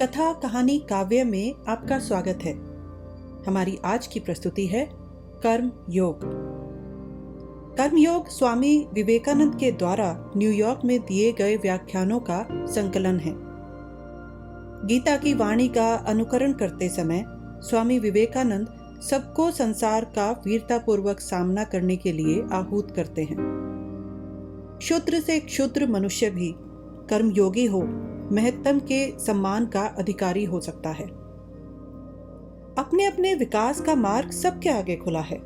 कथा कहानी काव्य में आपका स्वागत है। हमारी आज की प्रस्तुति है कर्म योग। कर्म योग स्वामी विवेकानंद के द्वारा न्यूयॉर्क में दिए गए व्याख्यानों का संकलन है। गीता की वाणी का अनुकरण करते समय स्वामी विवेकानंद सबको संसार का वीरतापूर्वक सामना करने के लिए आहूत करते हैं। क्षुद्र से क्षुद्र मनुष्य भी कर्मयोगी हो महत्तम के सम्मान का अधिकारी हो सकता है। अपने अपने विकास का मार्ग सबके आगे खुला है।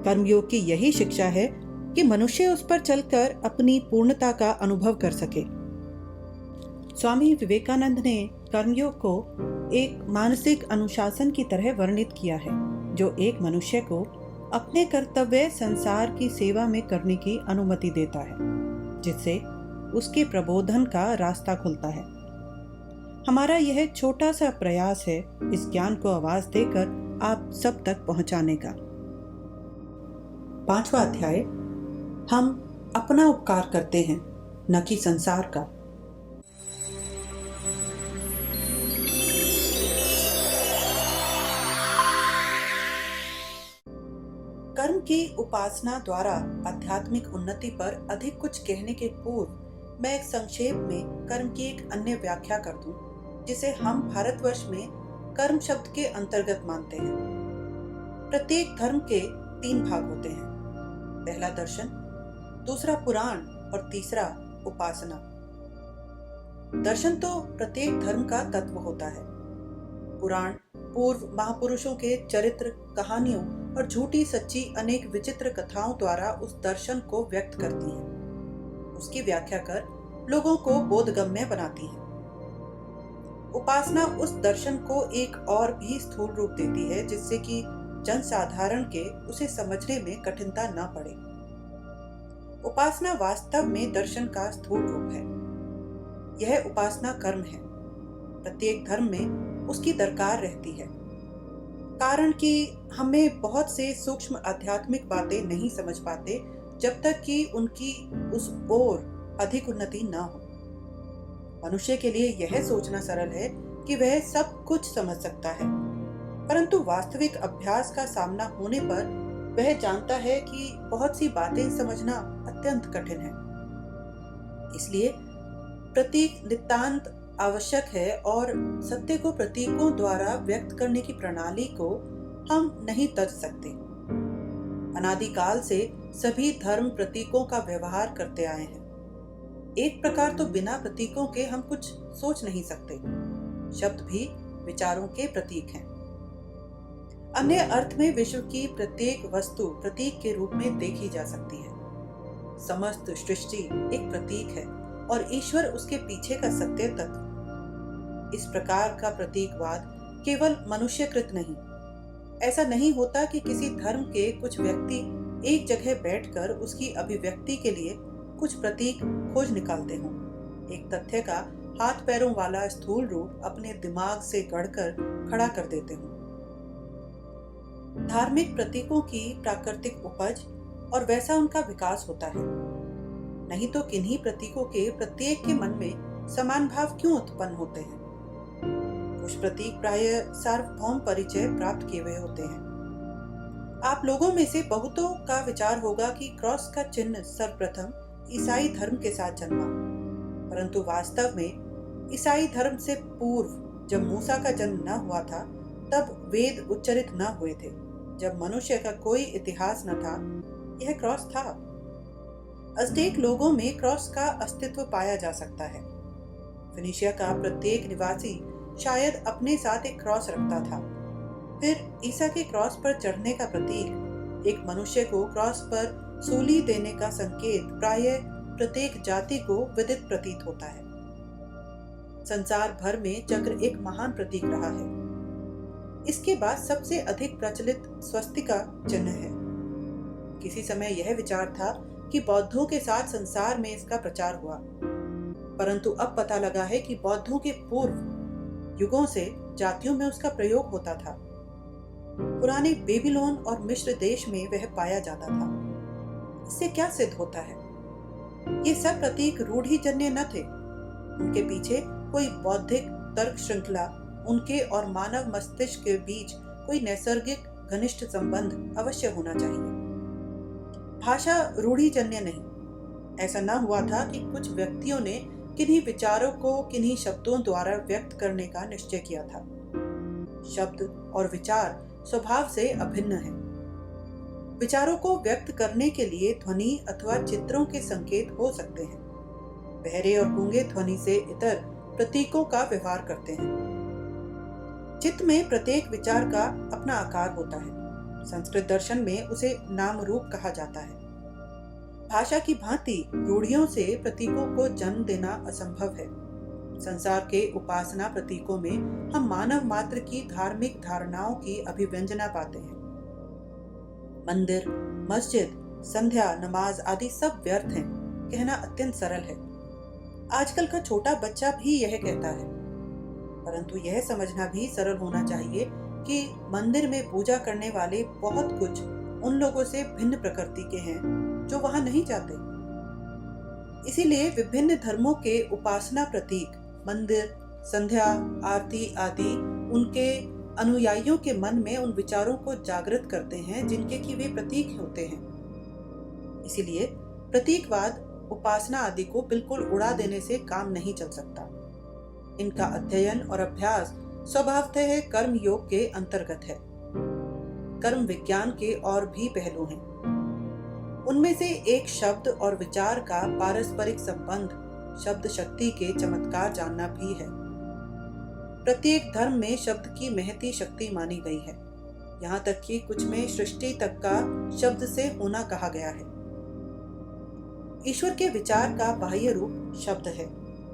कर्मयोग की यही शिक्षा है कि मनुष्य उस पर चलकर अपनी पूर्णता का अनुभव कर सके। स्वामी विवेकानंद ने कर्मयोग को एक मानसिक अनुशासन की तरह वर्णित किया है, जो एक मनुष्य को अपने कर्तव्य संसार की सेवा में करने की अनुमति देता है, जिससे उसके प्रबोधन का रास्ता खुलता है। हमारा यह छोटा सा प्रयास है इस ज्ञान को आवाज देकर आप सब तक पहुंचाने का। 5वां अध्याय, हम अपना उपकार करते हैं न कि संसार का। कर्म की उपासना द्वारा आध्यात्मिक उन्नति पर अधिक कुछ कहने के पूर्व मैं एक संक्षेप में कर्म की एक अन्य व्याख्या कर दूं, जिसे हम भारतवर्ष में कर्म शब्द के अंतर्गत मानते हैं। प्रत्येक धर्म के 3 भाग होते हैं। पहला दर्शन, दूसरा पुराण और तीसरा उपासना। दर्शन तो प्रत्येक धर्म का तत्व होता है। पुराण पूर्व महापुरुषों के चरित्र, कहानियों और झूठी सच्ची अनेक विचित्र कथाओं द्वारा उस दर्शन को व्यक्त करती है, उसकी व्याख्या कर लोगों को बोधगम्य बनाती है। उपासना उस दर्शन को एक और भी स्थूल रूप देती है, जिससे कि जनसाधारण के उसे समझने में कठिनता न पड़े। उपासना वास्तव में दर्शन का स्थूल रूप है। यह उपासना कर्म है। प्रत्येक धर्म में उसकी दरकार रहती है, कारण कि हमें बहुत से सूक्ष्म आध्यात्मिक बातें नहीं समझ पाते जब तक कि उनकी उस ओर अधिक उन्नति न हो। मनुष्य के लिए यह सोचना सरल है कि वह सब कुछ समझ सकता है, परंतु वास्तविक अभ्यास का सामना होने पर वह जानता है कि बहुत सी बातें समझना अत्यंत कठिन है। इसलिए प्रतीक नितांत आवश्यक है और सत्य को प्रतीकों द्वारा व्यक्त करने की प्रणाली को हम नहीं तज सकते। अनादिकाल से सभी धर्म प्रतीकों का व्यवहार करते आए हैं। एक प्रकार तो बिना प्रतीकों के हम कुछ सोच नहीं सकते। शब्द भी विचारों के प्रतीक हैं। अन्य अर्थ में विश्व की प्रत्येक वस्तु प्रतीक के रूप में देखी जा सकती है। समस्त सृष्टि एक प्रतीक है और ईश्वर उसके पीछे का सत्य तत्व। इस प्रकार का प्रतीकवाद केवल मनुष्यकृत नहीं। ऐसा नहीं होता कि किसी धर्म के कुछ व्यक्ति एक जगह बैठकर उसकी अभिव्यक्ति के लिए कुछ प्रतीक खोज निकालते हों। एक तथ्य का हाथ पैरों वाला स्थूल रूप अपने दिमाग से गढ़कर खड़ा कर देते हों। धार्मिक प्रतीकों की प्राकृतिक उपज और वैसा उनका विकास होता है। नहीं तो किन्हीं प्रतीकों के प्रत्येक के मन में समान भाव क्यों उत्पन्न होते हैं? कुछ प्रतीक प्रायः सार्वभौम परिचय प्राप्त किए हुए होते हैं। आप लोगों में से बहुतों का विचार होगा कि क्रॉस का चिन्ह सर्वप्रथम ईसाई धर्म के साथ जन्मा, परंतु वास्तव में ईसाई धर्म से पूर्व जब मूसा का जन्म न हुआ था, तब वेद उच्चरित न हुए थे। जब मनुष्य का कोई इतिहास न था, यह क्रॉस था। अज़टेक लोगों में क्रॉस का अस्तित्व पाया जा सकता है। फिनिशिया का प्रत्येक निवासी शायद अपने साथ एक क्रॉस रखता था। फिर ईसा के क्रॉस पर चढ़ने का प्रतीक, एक मनुष्य को क्रॉस पर सूली देने का संकेत प्रायः प्रत्येक जाति को विदित प्रतीत होता है। संसार भर में चक्र एक महान प्रतीक रहा है। इसके बाद सबसे अधिक प्रचलित स्वस्तिका चिन्ह है। किसी समय यह विचार था कि बौद्धों के साथ संसार में इसका प्रचार हुआ, परंतु अब पता लगा है कि बौद्धों के पूर्व युगों से जातियों में उसका प्रयोग होता था। पुराने बेबीलोन और मिस्र देश में वह पाया जाता था। इससे क्या सिद्ध होता है? ये सब प्रतीक रूढ़िजन्य न थे। उनके पीछे कोई बौद्धिक तर्क श्रृंखला, उनके और मानव मस्तिष्क के बीच कोई नैसर्गिक घनिष्ठ संबंध अवश्य होना चाहिए। भाषा रूढ़िजन्य नहीं। ऐसा न हुआ था कि कुछ व्यक्तियों ने किन्हीं विचारों को किन्हीं शब्दों द्वारा व्यक्त करने का निश्चय किया था। शब्द और विचार स्वभाव से अभिन्न हैं। विचारों को व्यक्त करने के लिए ध्वनि अथवा चित्रों के संकेत हो सकते हैं। बहरे और गूंगे ध्वनि से इतर प्रतीकों का व्यवहार करते हैं। चित्त में प्रत्येक विचार का अपना आकार होता है। संस्कृत दर्शन में उसे नाम रूप कहा जाता है। भाषा की भांति रूढ़ियों से प्रतीकों को जन्म देना असंभव है। संसार के उपासना प्रतीकों में हम मानव मात्र की धार्मिक धारणाओं की अभिव्यंजना पाते हैं। मंदिर, मस्जिद, संध्या, नमाज आदि सब व्यर्थ हैं, कहना अत्यंत सरल है। आजकल का छोटा बच्चा भी यह कहता है। परंतु यह समझना भी सरल होना चाहिए कि मंदिर में पूजा करने वाले बहुत कुछ उन लोगों से भिन्न प्रकृति के हैं जो वहां नहीं जाते। इसीलिए विभिन्न धर्मों के उपासना प्रतीक, मंदिर, संध्या, आरती आदि उनके अनुयायियों के मन में उन विचारों को जागृत करते हैं जिनके कि वे प्रतीक होते हैं। इसीलिए प्रतीकवाद उपासना आदि को बिल्कुल उड़ा देने से काम नहीं चल सकता। इनका अध्ययन और अभ्यास स्वभावतः कर्म योग के अंतर्गत है। कर्म विज्ञान के और भी पहलू हैं। उनमें से एक शब्द और विचार का पारस्परिक संबंध, शब्द शक्ति के चमत्कार जानना भी है। प्रत्येक धर्म में शब्द की महती शक्ति मानी गई है। यहाँ तक कि कुछ में सृष्टि तक का शब्द से होना कहा गया है। ईश्वर के विचार का बाह्य रूप शब्द है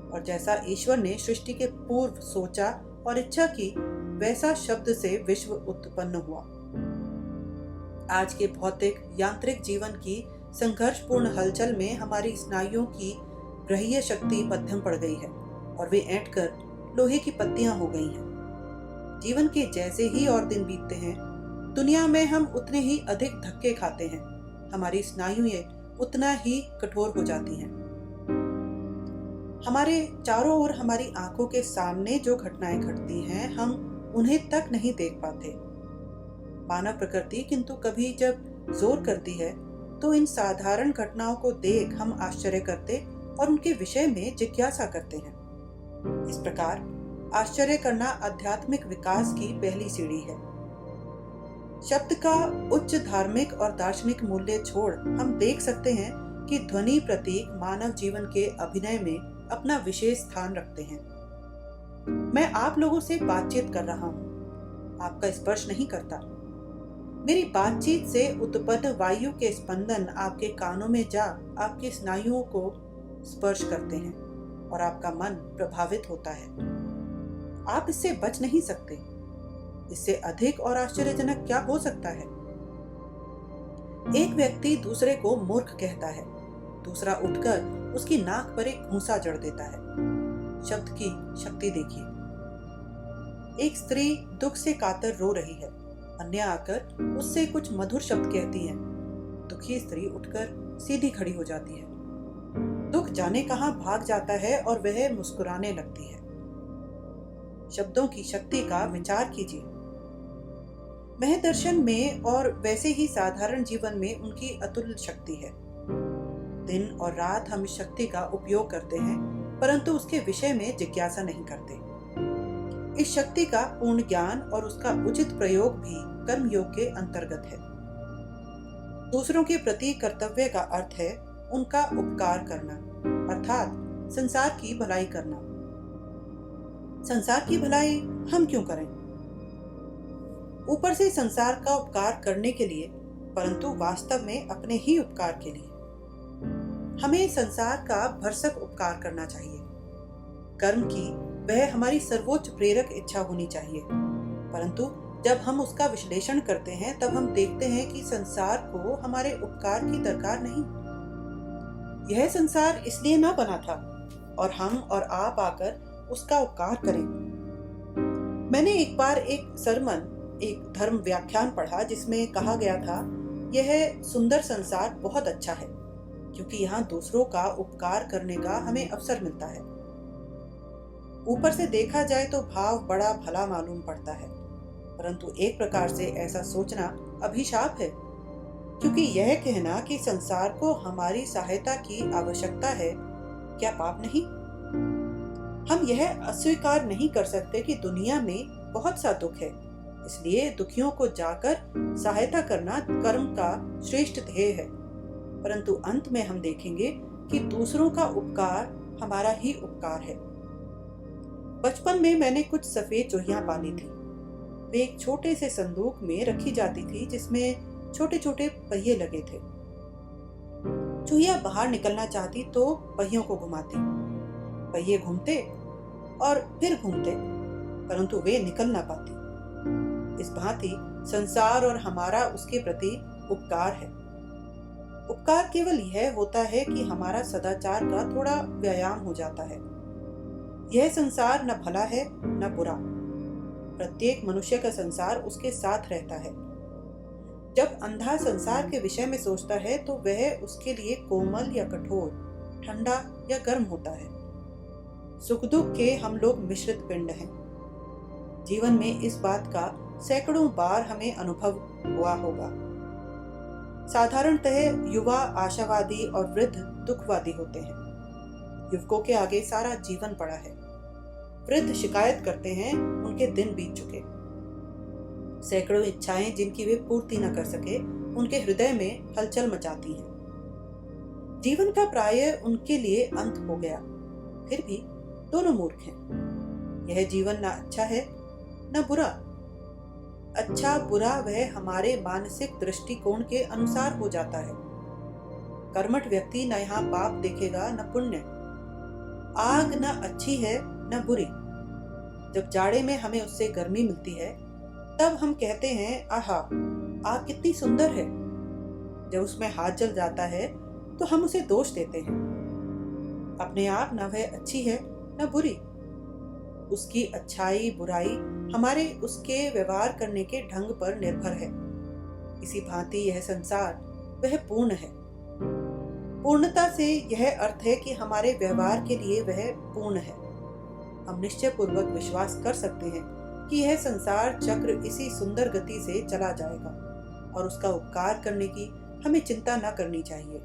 और जैसा ईश्वर ने सृष्टि के पूर्व सोचा और इच्छा की, वैसा शब्द से विश्व उत्पन्न हुआ। आज के भौतिक यांत्रिक जीवन की संघर्षपूर्ण हलचल में हमारी स्नायुओं की ग्रह्य शक्ति मध्यम पड़ गई है और वे ऐंठकर लोहे की पत्तियां हो गई हैं। जीवन के जैसे ही और दिन बीतते हैं, दुनिया में हम उतने ही अधिक धक्के खाते हैं। हमारी स्नायुएं उतना ही कठोर हो जाती हैं। हमारे चारों ओर हमारी आंखों के सामने जो घटनाएं घटती हैं, हम उन्हें तक नहीं देख पाते। मानव प्रकृति किंतु कभी जब जोर करती है तो इन साधारण घटनाओं को देख हम आश्चर्य करते और उनके विषय में जिज्ञासा करते हैं। इस प्रकार आश्चर्य करना आध्यात्मिक विकास की पहली सीढ़ी है। शब्द का उच्च धार्मिक और दार्शनिक मूल्य छोड़ हम देख सकते हैं कि ध्वनि प्रतीक मानव जीवन के अभिनय में अपना विशेष स्थान रखते हैं। मैं आप लोगों से बातचीत कर रहा हूँ, आपका स्पर्श नहीं करता। मेरी बातचीत से उत्पन्न वायु के स्पंदन आपके कानों में जा आपकी स्नायुओं को स्पर्श करते हैं और आपका मन प्रभावित होता है। आप इससे बच नहीं सकते। इससे अधिक और आश्चर्यजनक क्या हो सकता है? एक व्यक्ति दूसरे को मूर्ख कहता है, दूसरा उठकर उसकी नाक पर एक घूंसा जड़ देता है। शब्द की शक्ति देखिए। एक स्त्री दुख से कातर रो रही है, अन्य आकर उससे कुछ मधुर शब्द कहती है। दुखी स्त्री उठकर सीधी खड़ी हो जाती है। दुख जाने कहां भाग जाता है और वह मुस्कुराने लगती है। शब्दों की शक्ति का विचार कीजिए। महदर्शन में और वैसे ही साधारण जीवन में उनकी अतुल्य शक्ति है। दिन और रात हम इस शक्ति का उपयोग करते हैं, परंतु उसके विषय में जिज्ञासा नहीं करते। इस शक्ति का पूर्ण ज्ञान और उसका उचित प्रयोग भी कर्म योग के अंतर्गत है। दूसरों के प्रति कर्तव्य का अर्थ है उनका उपकार करना, अर्थात संसार की भलाई करना। संसार की भलाई हम क्यों करें? ऊपर से संसार का उपकार करने के लिए, परंतु वास्तव में अपने ही उपकार के लिए। हमें संसार का भरसक उपकार करना चाहिए। कर्म की वह हमारी सर्वोच्च प्रेरक इच्छा होनी चाहिए, परंतु जब हम उसका विश्लेषण करते हैं तब हम देखते हैं कि संसार को हमारे उपकार की दरकार नहीं। यह संसार इसलिए ना बना था और हम और आप आकर उसका उपकार करें। मैंने एक बार एक सरमन, एक धर्म व्याख्यान पढ़ा जिसमें कहा गया था, यह सुंदर संसार बहुत अच्छा है क्योंकि यहाँ दूसरों का उपकार करने का हमें अवसर मिलता है। ऊपर से देखा जाए तो भाव बड़ा भला मालूम पड़ता है, परंतु एक प्रकार से ऐसा सोचना अभिशाप है, क्योंकि यह कहना कि संसार को हमारी सहायता की आवश्यकता है, क्या पाप नहीं? हम यह अस्वीकार नहीं कर सकते कि दुनिया में बहुत सा दुख है, इसलिए दुखियों को जाकर सहायता करना कर्म का श्रेष्ठ ध्येय है। परंतु अंत में हम देखेंगे कि दूसरों का उपकार हमारा ही उपकार है। बचपन में मैंने कुछ सफेद चूहियां पाली थी। वे एक छोटे से संदूक में रखी जाती थी जिसमें छोटे छोटे पहिए लगे थे। चूहिया बाहर निकलना चाहती तो पहियों को घुमाती, पहिए घूमते और फिर घूमते, परंतु वे निकल ना पाती। इस भांति संसार और हमारा उसके प्रति उपकार है। उपकार केवल यह होता है कि हमारा सदाचार का थोड़ा व्यायाम हो जाता है। यह संसार न भला है न बुरा, प्रत्येक मनुष्य का संसार उसके साथ रहता है। जब अंधा संसार के विषय में सोचता है तो वह उसके लिए कोमल या कठोर, ठंडा या गर्म होता है। सुख दुख के हम लोग मिश्रित पिंड हैं। जीवन में इस बात का सैकड़ों बार हमें अनुभव हुआ होगा। साधारणतः युवा आशावादी और वृद्ध दुखवादी होते हैं। युवकों के आगे सारा जीवन पड़ा है। वृद्ध शिकायत करते हैं उनके दिन बीत चुके। सैकड़ों इच्छाएं जिनकी वे पूर्ति न कर सके उनके हृदय में हलचल मचाती हैं। जीवन का प्राय उनके लिए अंत हो गया, फिर भी दोनों मूर्ख हैं। यह जीवन न अच्छा है न बुरा। अच्छा बुरा वह हमारे मानसिक दृष्टिकोण के अनुसार हो जाता है। कर्मठ व्यक्ति न यहाँ पाप देखेगा न पुण्य। आग न अच्छी है न बुरी। जब जाड़े में हमें उससे गर्मी मिलती है तब हम कहते हैं आहा, आग कितनी सुंदर है। जब उसमें हाथ जल जाता है तो हम उसे दोष देते हैं। अपने आप न वह अच्छी है न बुरी। उसकी अच्छाई बुराई हमारे उसके व्यवहार करने के ढंग पर निर्भर है। इसी भांति यह संसार वह पूर्ण है। पूर्णता से यह अर्थ है कि हमारे व्यवहार के लिए वह पूर्ण है। हम निश्चय पूर्वक विश्वास कर सकते हैं कि यह संसार चक्र इसी सुंदर गति से चला जाएगा और उसका उपकार करने की हमें चिंता न करनी चाहिए।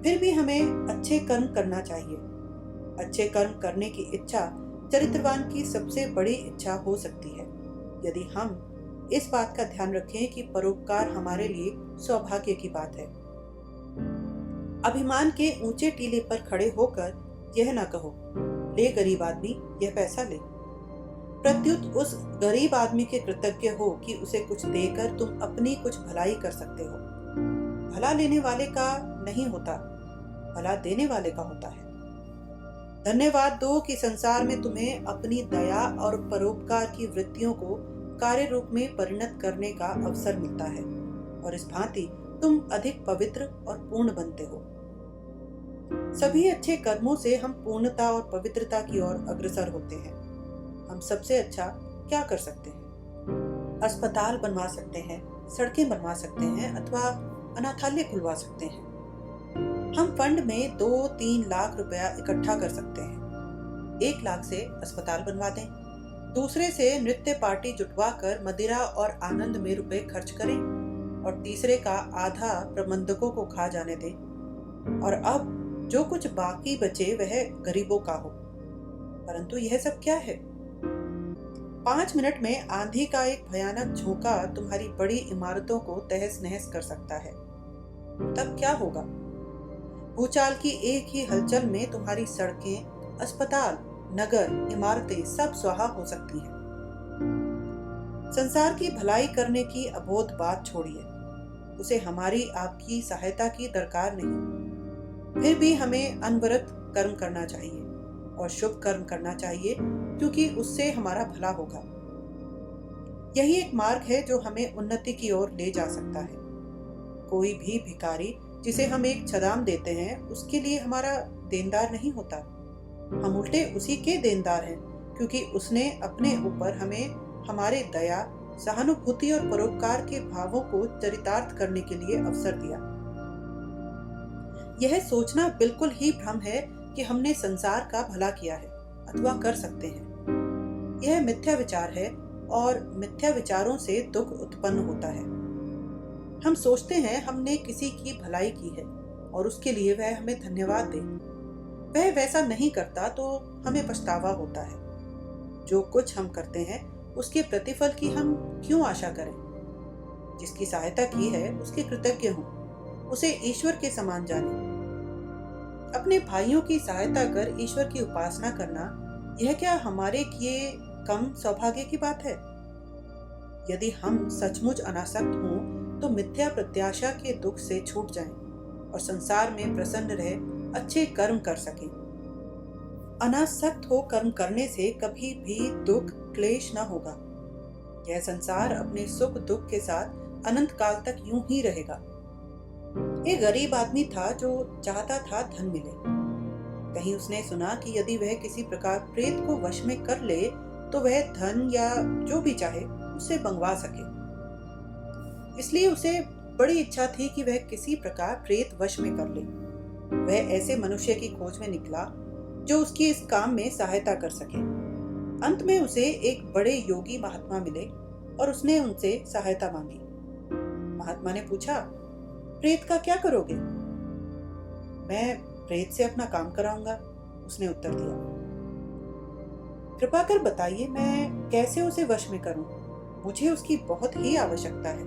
फिर भी हमें अच्छे कर्म करना चाहिए। अच्छे कर्म करने की इच्छा चरित्रवान की सबसे बड़ी इच्छा हो सकती है, यदि हम इस बात का ध्यान रखें कि परोपकार हमारे लिए सौभाग्य की बात है। अभिमान के ऊंचे टीले पर खड़े होकर यह ना कहो, ले गरीब आदमी यह पैसा ले। प्रत्युत उस गरीब आदमी के कृतज्ञ हो कि उसे कुछ देकर तुम अपनी कुछ भलाई कर सकते हो। भला लेने वाले का नहीं होता, भला देने वाले का होता है। धन्यवाद दो कि संसार में तुम्हें अपनी दया और परोपकार की वृत्तियों को कार्य रूप में परिणत करने का अवसर मिलता है और इस भांति तुम अधिक पवित्र और पूर्ण बनते हो। सभी अच्छे कर्मों से हम पूर्णता और पवित्रता की ओर अग्रसर होते हैं। हम सबसे अच्छा क्या कर सकते हैं? अस्पताल बनवा सकते हैं, सड़कें बनवा सकते हैं अथवा अनाथालय खुलवा सकते हैं। हम फंड में 2-3 लाख रुपया इकट्ठा कर सकते हैं। 1 लाख से अस्पताल बनवा दें, दूसरे से नृत्य पार्टी जुटवा कर मदिरा और आनंद में रुपए खर्च करें और तीसरे का आधा प्रबंधकों को खा जाने दें और अब जो कुछ बाकी बचे वह गरीबों का हो। परंतु यह सब क्या है? 5 मिनट में आंधी का एक भयानक झोंका तुम्हारी बड़ी इमारतों को तहस नहस कर सकता है। तब क्या होगा? भूचाल की एक ही हलचल में तुम्हारी सड़कें, अस्पताल, नगर, इमारतें सब स्वाहा हो सकती हैं। संसार की भलाई करने की अबोध बात छोड़िए, उसे हमारी आपकी सहायता की दरकार नहीं। फिर भी हमें अनवरत कर्म करना चाहिए और शुभ कर्म करना चाहिए, क्योंकि उससे हमारा भला होगा। यही एक मार्ग है जो हमें उन्नति की ओर ले जा सकता है। कोई भी भिखारी जिसे हम एक छदाम देते हैं उसके लिए हमारा देनदार नहीं होता। हम उल्टे उसी के देनदार हैं, क्योंकि उसने अपने ऊपर हमें हमारे दया, सहानुभूति और परोपकार के भावों को चरितार्थ करने के लिए अवसर दिया। यह सोचना बिल्कुल ही भ्रम है कि हमने संसार का भला किया है अथवा कर सकते हैं। यह मिथ्या विचार है और मिथ्या विचारों से दुख उत्पन्न होता है। हम सोचते हैं हमने किसी की भलाई की है और उसके लिए वह हमें धन्यवाद दे। वह वैसा नहीं करता तो हमें पछतावा होता है। जो कुछ हम करते हैं उसके प्रतिफल की हम क्यों आशा करें? जिसकी सहायता की है उसके कृतज्ञ हों, उसे ईश्वर के समान जाने। अपने भाइयों की सहायता कर ईश्वर की उपासना करना, यह क्या हमारे किए कम सौभाग्य की बात है? यदि हम सचमुच अनासक्त हों तो मिथ्या प्रत्याशा के दुख से छूट जाएं और संसार में प्रसन्न रह अच्छे कर्म कर सकें। अनासक्त हो कर्म करने से कभी भी दुख क्लेश न होगा। यह संसार अपने सुख दुख के साथ अनंत काल तक यूं ही रहेगा। एक गरीब आदमी था जो चाहता था धन मिले। कहीं उसने सुना कि यदि वह किसी प्रकार प्रेत को वश में कर ले तो वह धन या जो भी चाहे उससे मंगवा सके। इसलिए उसे बड़ी इच्छा थी कि वह किसी प्रकार प्रेत वश में कर ले। वह ऐसे मनुष्य की खोज में निकला जो उसकी इस काम में सहायता कर सके। अंत में उसे एक बड़े योगी महात्मा मिले और उसने उनसे सहायता मांगी। महात्मा ने पूछा, प्रेत का क्या करोगे? मैं प्रेत से अपना काम कराऊंगा, उसने उत्तर दिया। कृपा कर बताइए मैं कैसे उसे वश में करूं? मुझे उसकी बहुत ही आवश्यकता है।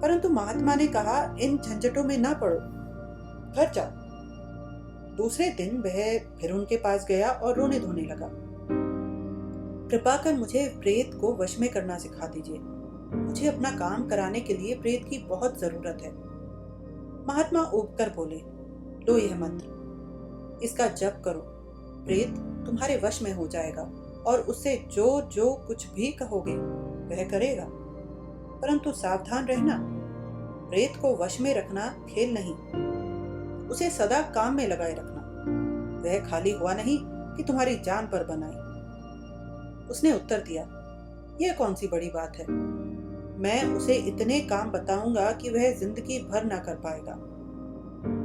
परंतु महात्मा ने कहा, इन झंझटों में ना पड़ो, घर जाओ। दूसरे दिन वह फिर उनके पास गया और रोने धोने लगा। कृपा कर मुझे प्रेत को वश में करना सिखा दीजिए। मुझे अपना काम कराने के लिए प्रेत की बहुत जरूरत है। महात्मा ऊबकर बोले, लो यह मंत्र, इसका जप करो। प्रेत तुम्हारे वश में हो जाएगा और उससे जो जो कुछ भी कहोगे वह करेगा। परंतु सावधान रहना, प्रेत को वश में रखना खेल नहीं, उसे सदा काम में लगाए रखना। वह खाली हुआ नहीं कि तुम्हारी जान पर बनाई। उसने उत्तर दिया, यह कौन सी बड़ी बात है? मैं उसे इतने काम बताऊंगा कि वह जिंदगी भर ना कर पाएगा।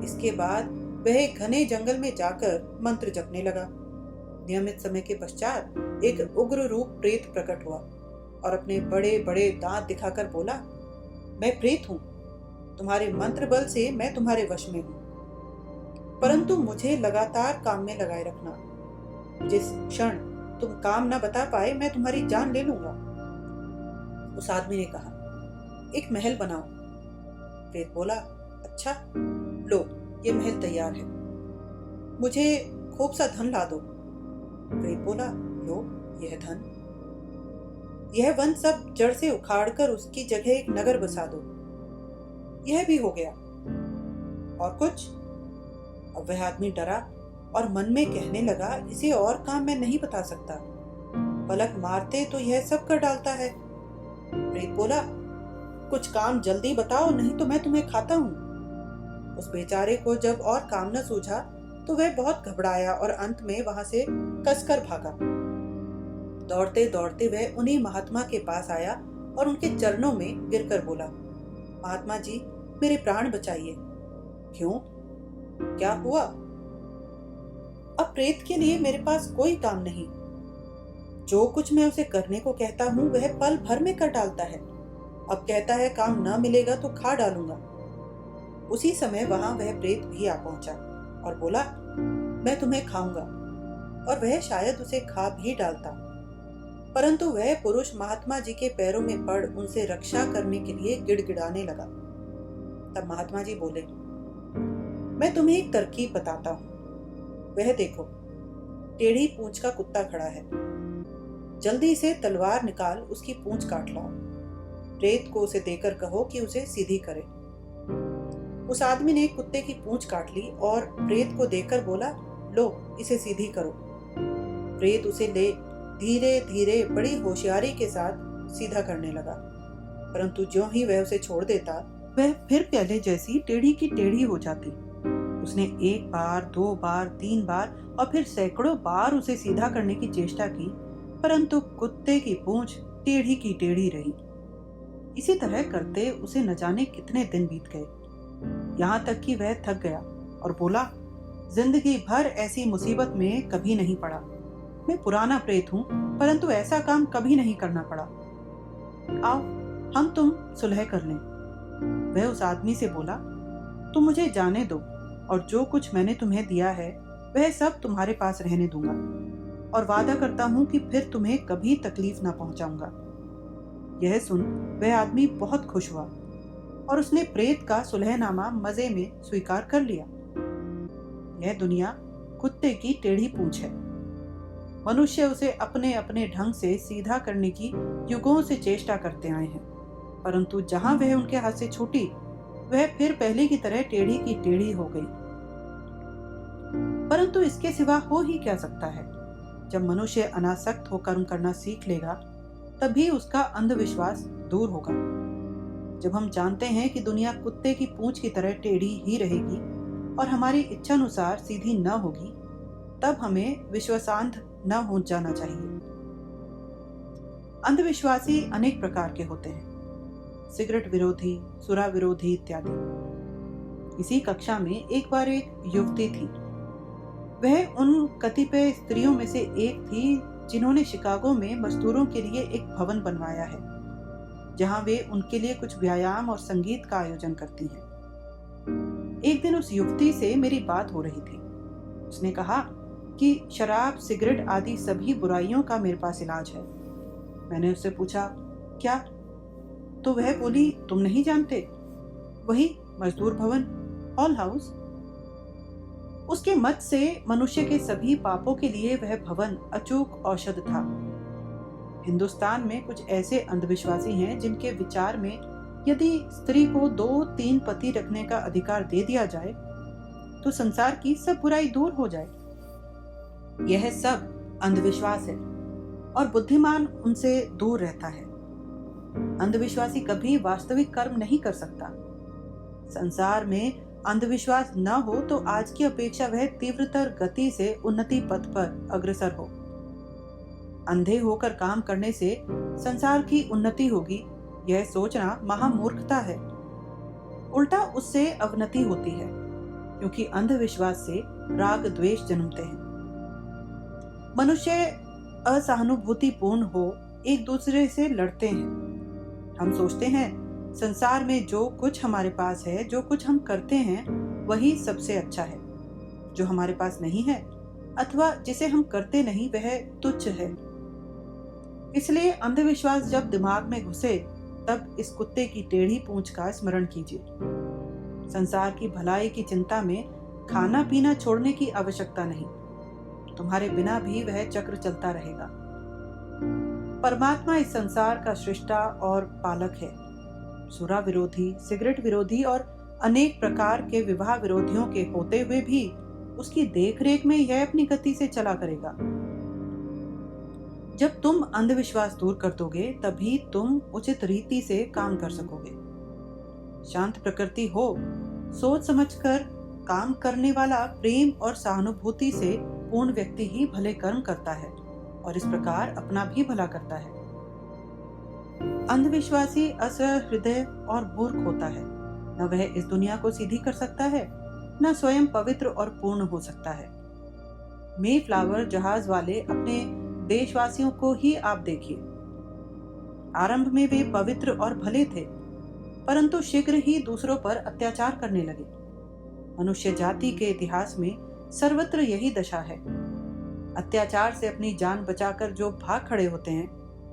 इसके बाद वह एक घने जंगल में जाकर मंत्र जपने लगा। नियमित समय के पश्चात एक उग्र रूप प्रेत प्रकट हुआ और अपने बड़े बड़े दांत दिखाकर बोला, मैं प्रेत हूं, तुम्हारे मंत्र बल से मैं तुम्हारे वश में हूं, परंतु मुझे लगातार काम में लगाए रखना। जिस क्षण तुम काम न बता पाए मैं तुम्हारी जान ले लूंगा। उस आदमी ने कहा, एक महल बनाओ। प्रेत बोला, अच्छा, लो ये महल तैयार है। मुझे खूब सा धन ला दो। प्रेत बोला, लो यह धन। यह वन सब जड़ से उखाड़कर उसकी जगह एक नगर बसा दो। यह भी हो गया। और कुछ? अब वह आदमी डरा और मन में कहने लगा, इसे और काम मैं नहीं बता सकता। पलक मारते तो यह सब कर डालता है। प्रेत बोला, कुछ काम जल्दी बताओ, नहीं तो मैं तुम्हें खाता हूं। उस बेचारे को जब और काम न सूझा तो वह बहुत घबराया और अंत में वहां से कसकर भागा। दौड़ते दौड़ते वह उन्हीं महात्मा के पास आया और उनके चरणों में गिरकर बोला, महात्मा जी मेरे प्राण बचाइए। क्यों? क्या हुआ? अब प्रेत के लिए मेरे पास कोई काम नहीं। जो कुछ मैं उसे करने को कहता हूँ वह पल भर में कर डालता है। अब कहता है काम न मिलेगा तो खा डालूंगा। उसी समय वहां वह प्रेत भी आ पहुंचा और बोला, मैं तुम्हें खाऊंगा। और वह शायद उसे खा भी डालता, परंतु वह पुरुष महात्मा जी के पैरों में पड़ उनसे रक्षा करने के लिए गिड़गिड़ाने लगा। तब महात्मा जी बोले, मैं तुम्हें एक तरकीब बताता हूं। वह देखो, टेढ़ी पूंछ का कुत्ता खड़ा है। जल्दी से तलवार निकाल उसकी पूंछ काट लाओ। प्रेत को उसे देकर कहो कि उसे सीधी करे। उस आदमी ने कुत्ते की पूंछ काट ली और प्रेत को देकर बोला, लो इसे सीधी करो। प्रेत उसे ले धीरे धीरे बड़ी होशियारी के साथ सीधा करने लगा, परंतु ज्यों ही वह उसे छोड़ देता वह फिर पहले जैसी टेढ़ी की टेढ़ी हो जाती। उसने एक बार, दो बार, 3 बार और फिर सैकड़ों बार उसे सीधा करने की चेष्टा की, परंतु कुत्ते की पूंछ टेढ़ी की टेढ़ी रही। इसी तरह करते उसे न जाने कितने दिन बीत गए, यहाँ तक कि वह थक गया और बोला, जिंदगी भर ऐसी मुसीबत में कभी नहीं पड़ा। मैं पुराना प्रेत हूँ, परंतु ऐसा काम कभी नहीं करना पड़ा। आओ, हम तुम सुलह कर लें। वह उस आदमी से बोला, तुम मुझे जाने दो और जो कुछ मैंने तुम्हें दिया है वह सब तुम्हारे पास रहने दूंगा और वादा करता हूं कि फिर तुम्हें कभी तकलीफ ना पहुंचाऊंगा। यह सुन वह आदमी बहुत खुश हुआ और उसने प्रेत का सुलहनामा मजे में स्वीकार कर लिया। यह दुनिया कुत्ते की टेढ़ी पूंछ है। मनुष्य उसे अपने अपने ढंग से सीधा करने की युगों से चेष्टा करते आए हैं, परंतु जहां वह उनके हाथ से छूटी वह फिर पहले की तरह टेढ़ी की टेढ़ी हो गई। परंतु इसके सिवा हो ही क्या सकता है। जब मनुष्य अनासक्त होकर कर्म करना सीख लेगा तभी उसका अंधविश्वास दूर होगा। जब हम जानते हैं कि दुनिया कुत्ते की पूंछ की तरह टेढ़ी ही रहेगी और हमारी इच्छा अनुसार सीधी न होगी, तब हमें विश्वासांध न हो जाना चाहिए। अंधविश्वासी अनेक प्रकार के होते हैं, सिगरेट विरोधी, सुरा विरोधी इत्यादि। इसी कक्षा में एक बार एक युवती थी। वह उन कतिपय स्त्रियों में से एक थी जिन्होंने शिकागो में मजदूरों के लिए एक भवन बनवाया है, जहां वे उनके लिए कुछ व्यायाम और संगीत का आयोजन करती हैं। एक दिन उस युवती से मेरी बात हो रही थी। उसने कहा कि शराब, सिगरेट आदि सभी बुराइयों का मेरे पास इलाज है। मैंने उससे पूछा, क्या? तो वह बोली, तुम नहीं जानते, वही मजदूर भवन, हॉल हाउस। उसके मत से मनुष्य के सभी पापों के लिए वह भवन अचूक औषध था। हिंदुस्तान में कुछ ऐसे अंधविश्वासी हैं जिनके विचार में यदि स्त्री को 2-3 पति रखने का अधिकार दे दिया जाए तो संसार की सब बुराई दूर हो जाए। यह सब अंधविश्वास है और बुद्धिमान उनसे दूर रहता है। अंधविश्वासी कभी वास्तविक कर्म नहीं कर सकता। संसार में अंधविश्वास न हो तो आज की अपेक्षा वह तीव्रतर गति से उन्नति पथ पर अग्रसर हो। अंधे होकर काम करने से संसार की उन्नति होगी, यह सोचना महामूर्खता है। उल्टा उससे अवनति होती है, क्योंकि अंधविश्वास से राग द्वेष जन्मते हैं। मनुष्य असहानुभूतिपूर्ण हो एक दूसरे से लड़ते हैं। हम सोचते हैं संसार में जो कुछ हमारे पास है, जो कुछ हम करते हैं, वही सबसे अच्छा है। जो हमारे पास नहीं है अथवा जिसे हम करते नहीं वह तुच्छ है। इसलिए अंधविश्वास जब दिमाग में घुसे तब इस कुत्ते की टेढ़ी पूंछ का स्मरण कीजिए। संसार की भलाई की चिंता में खाना पीना छोड़ने की आवश्यकता नहीं। तुम्हारे बिना भी वह चक्र चलता रहेगा। परमात्मा इस संसार का सृष्टा और पालक है। सुरा विरोधी, सिगरेट विरोधी और अनेक प्रकार के विवाह विरोधियों के होते हुए भी उसकी देखरेख में यह अपनी गति से चला करेगा। जब तुम अंधविश्वास दूर कर दोगे तभी तुम उचित रीति से काम कर सकोगे। शांत प्रकृति हो, सोच समझकर काम करने वाला, प्रेम और सहानुभूति से पूर्ण व्यक्ति ही भले कर्म करता है और इस प्रकार अपना भी भला करता है। अंधविश्वासी असहृदय और मूर्ख होता है। न वह इस दुनिया को सीधी कर सकता है, न स्वयं पवित्र और पूर्ण हो सकता है। मे फ्लावर जहाज वाले अपने देशवासियों को ही आप देखिए। आरंभ में वे पवित्र और भले थे, परंतु शीघ्र ही दूसरों पर अत्याचार करने लगे। मनुष्य जाति के इतिहास में सर्वत्र यही दशा है। अत्याचार से अपनी जान बचाकर जो भाग खड़े होते हैं,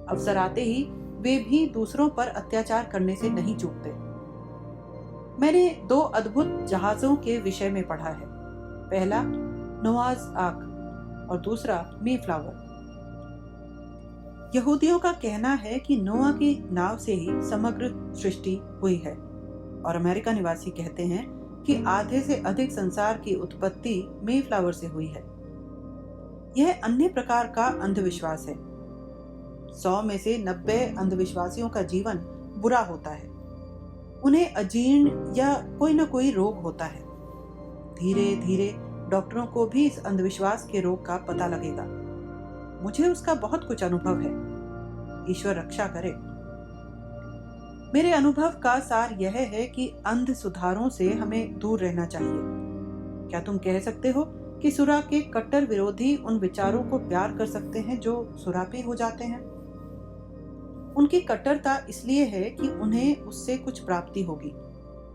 अवसर आते ही वे भी दूसरों पर अत्याचार करने से नहीं चूकते। मैंने 2 अद्भुत जहाजों के विषय में पढ़ा है। पहला नोआज आर्क और दूसरा मे फ्लावर। यहूदियों का कहना है कि नोआ की नाव से ही समग्र सृष्टि हुई है और अमेरिका निवासी कहते हैं कि आधे से अधिक संसार की उत्पत्ति मे फ्लावर से हुई है। यह अन्य प्रकार का अंधविश्वास है। 100 में से 90 अंधविश्वासियों का जीवन बुरा होता है। उन्हें अजीर्ण या कोई न कोई रोग होता है। धीरे धीरे डॉक्टरों को भी इस अंधविश्वास के रोग का पता लगेगा। मुझे उसका बहुत कुछ अनुभव है। ईश्वर रक्षा करे। मेरे अनुभव का सार यह है कि अंध सुधारों से हमें दूर रहना चाहिए। क्या तुम कह सकते हो कि सुरा के कट्टर विरोधी उन विचारों को प्यार कर सकते हैं जो सुरापी हो जाते हैं? उनकी कट्टरता इसलिए है कि उन्हें उससे कुछ प्राप्ति होगी।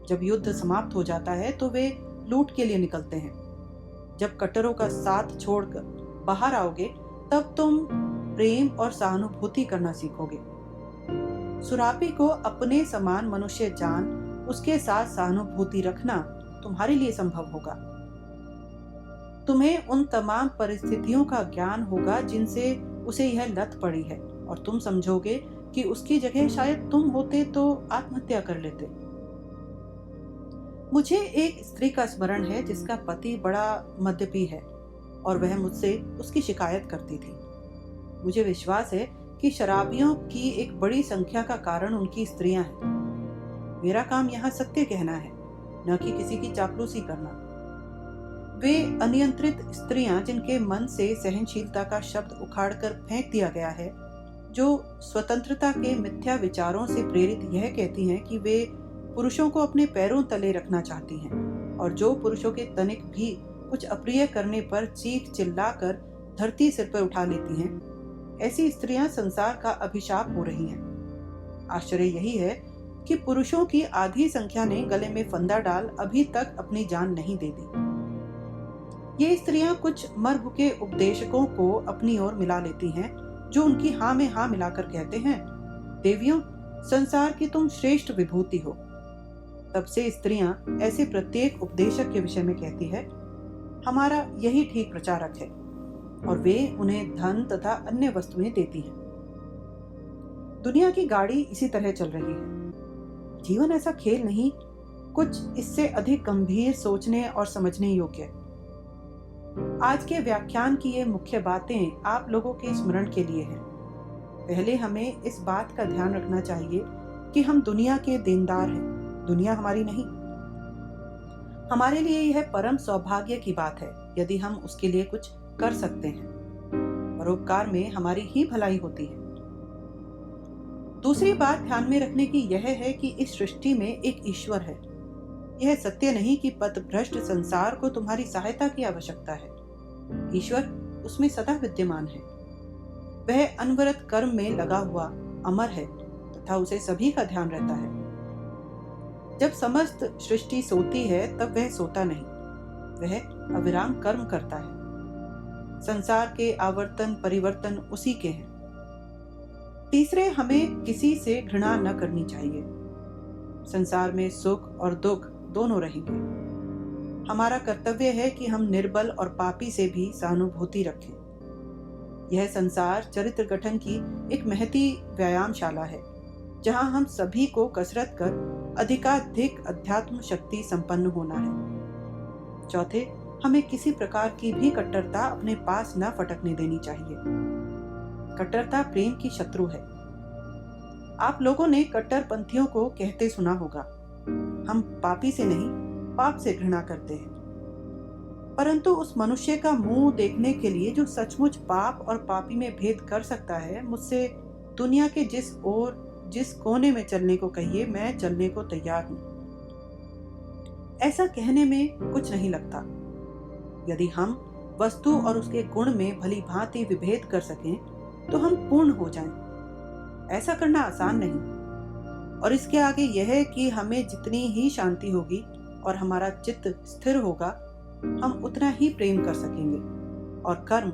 जब युद्ध समाप्त हो जाता है तो वे लूट के लिए निकलते हैं। जब कट्टरों का साथ छोड़कर बाहर आओगे तब तुम प्रेम और सहानुभूति करना सीखोगे। सुरापी को अपने समान मनुष्य जान उसके साथ सहानुभूति रखना तुम्हारे लिए संभव होगा। तुम्हें उन तमाम परिस्थितियों का ज्ञान होगा जिनसे उसे यह लत पड़ी है और तुम समझोगे कि उसकी जगह शायद तुम होते तो आत्महत्या कर लेते। मुझे एक स्त्री का स्मरण है जिसका पति बड़ा मद्यपी है और वह मुझसे उसकी शिकायत करती थी। मुझे विश्वास है कि शराबियों की एक बड़ी संख्या का कारण उनकी स्त्रियां हैं। मेरा काम यहाँ सत्य कहना है, न कि किसी की चापलूसी करना। वे अनियंत्रित स्त्रियां जिनके मन से सहनशीलता का शब्द उखाड़कर फेंक दिया गया है, जो स्वतंत्रता के मिथ्या विचारों से प्रेरित यह कहती हैं कि वे पुरुषों को अपने पैरों तले रखना चाहती हैं और जो पुरुषों के तनिक भी कुछ अप्रिय करने पर चीख चिल्लाकर धरती सिर पर उठा लेती हैं, ऐसी स्त्रियां संसार का अभिशाप हो रही हैं। आश्चर्य यही है कि पुरुषों की आधी संख्या ने गले में फंदा डाल अभी तक अपनी जान नहीं दे दी। ये स्त्रियां कुछ मरभुके उपदेशकों को अपनी ओर मिला लेती हैं, जो उनकी हाँ में हाँ मिलाकर कहते हैं, देवियों, संसार की तुम श्रेष्ठ विभूति हो। तब से स्त्रियां ऐसे प्रत्येक उपदेशक के विषय में कहती है, हमारा यही ठीक प्रचारक है, और वे उन्हें धन तथा अन्य वस्तुएं देती हैं। दुनिया की गाड़ी इसी तरह चल रही है। जीवन ऐसा खेल नहीं, कुछ इससे अधिक गंभीर सोचने और समझने योग्य। आज के व्याख्यान की ये मुख्य बातें आप लोगों के स्मरण के लिए हैं। पहले हमें इस बात का ध्यान रखना चाहिए कि हम दुनिया के देनदार हैं, दुनिया हमारी नहीं। हमारे लिए यह परम सौभाग्य की बात है यदि हम उसके लिए कुछ कर सकते हैं। परोपकार में हमारी ही भलाई होती है। दूसरी बात ध्यान में रखने की यह है कि इस सृष्टि में एक ईश्वर है। यह सत्य नहीं कि पथभ्रष्ट संसार को तुम्हारी सहायता की आवश्यकता है। ईश्वर उसमें सदा विद्यमान है। वह अनवरत कर्म में लगा हुआ अमर है तथा उसे सभी का ध्यान रहता है। जब समस्त सृष्टि सोती है तब वह सोता नहीं, वह अविराम कर्म करता है। संसार के आवर्तन परिवर्तन उसी के हैं। तीसरे, हमें किसी से घृणा न करनी चाहिए। संसार में सुख और दुख दोनों रहेंगे। हमारा कर्तव्य है कि हम निर्बल और पापी से भी सहानुभूति रखें। यह संसार चरित्र गठन की एक महती व्यायामशाला है, जहां हम सभी को कसरत कर अधिकाधिक अध्यात्म शक्ति संपन्न होना है। चौथे, हमें किसी प्रकार की भी कट्टरता अपने पास न फटकने देनी चाहिए। कट्टरता प्रेम की शत्रु है। आप लोगों ने कट्टरपंथियों को कहते सुना होगा, हम पापी से नहीं पाप से घृणा करते हैं। परंतु उस मनुष्य का मुंह देखने के लिए जो सचमुच पाप और पापी में भेद कर सकता है, मुझसे दुनिया के जिस ओर जिस कोने में चलने को कहिए, मैं चलने को तैयार हूं। ऐसा कहने में कुछ नहीं लगता। यदि हम वस्तु और उसके गुण में भली भांति विभेद कर सकें तो हम पूर्ण हो जाएं। ऐसा करना आसान नहीं, और इसके आगे यह है कि हमें जितनी ही शांति होगी और हमारा चित्त स्थिर होगा, हम उतना ही प्रेम कर सकेंगे और कर्म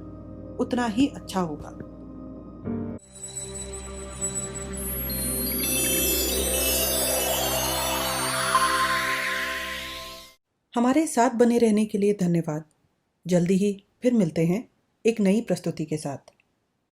उतना ही अच्छा होगा। हमारे साथ बने रहने के लिए धन्यवाद। जल्दी ही फिर मिलते हैं एक नई प्रस्तुति के साथ।